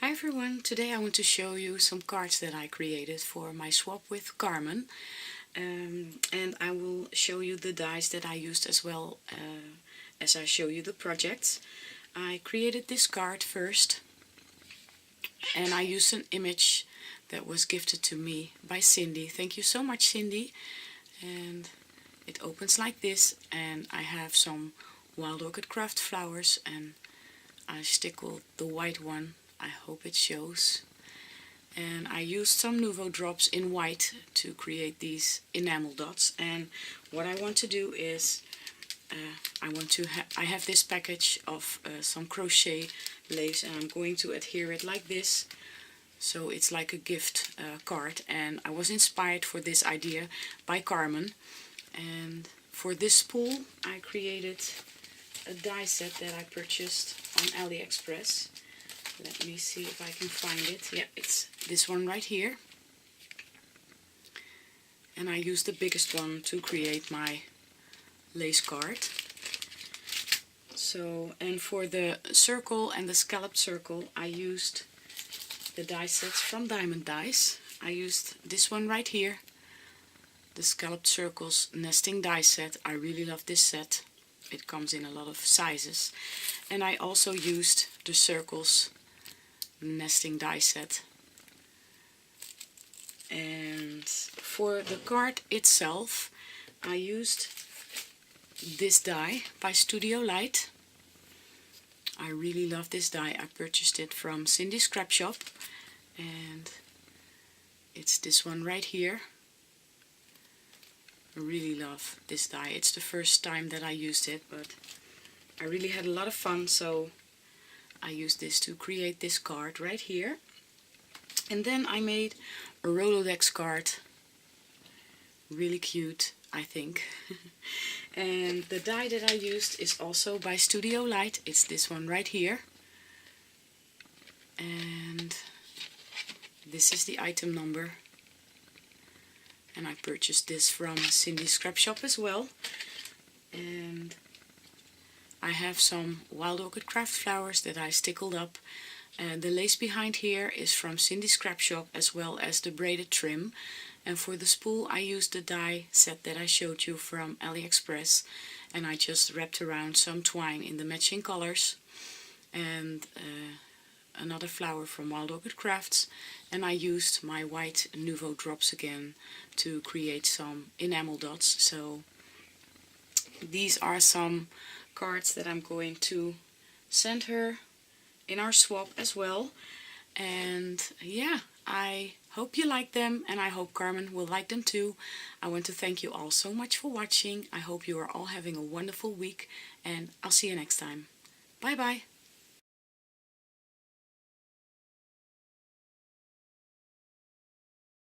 Hi everyone, today I want to show you some cards that I created for my swap with Carmen. And I will show you the dies that I used as well as I show you the projects. I created this card first and I used an image that was gifted to me by Cindy. Thank you so much, Cindy. And it opens like this, and I have some wild orchid craft flowers and I stickled the white one. I hope it shows. And I used some Nuvo drops in white to create these enamel dots. And what I want to do is I have this package of some crochet lace, and I'm going to adhere it like this, so it's like a gift card. And I was inspired for this idea by Carmen, and for this spool I created a die set that I purchased on AliExpress. Let me see if I can find it. Yeah, it's this one right here. And I used the biggest one to create my lace card. So, and for the circle and the scalloped circle, I used the die sets from Diamond Dies. I used this one right here, the Scalloped Circles Nesting Die Set. I really love this set. It comes in a lot of sizes. And I also used the Circles Nesting Die Set. And for the card itself, I used this die by Studio Light. I really love this die. I purchased it from Cindy's Scrap Shop, and it's this one right here. I really love this die. It's the first time that I used it, but I really had a lot of fun, so I used this to create this card right here. And then I made a Rolodex card. Really cute, I think. And the die that I used is also by Studio Light. It's this one right here. And this is the item number. And I purchased this from Cindy's Scrap Shop as well. And I have some wild orchid craft flowers that I stickled up. And the lace behind here is from Cindy's Scrap Shop, as well as the braided trim. And for the spool I used the die set that I showed you from AliExpress, and I just wrapped around some twine in the matching colors, and another flower from Wild Orchid Crafts, and I used my white Nuvo drops again to create some enamel dots. So these are some cards that I'm going to send her in our swap as well. And yeah, I hope you like them, and I hope Carmen will like them too. I want to thank you all so much for watching. I hope you are all having a wonderful week, and I'll see you next time. Bye bye.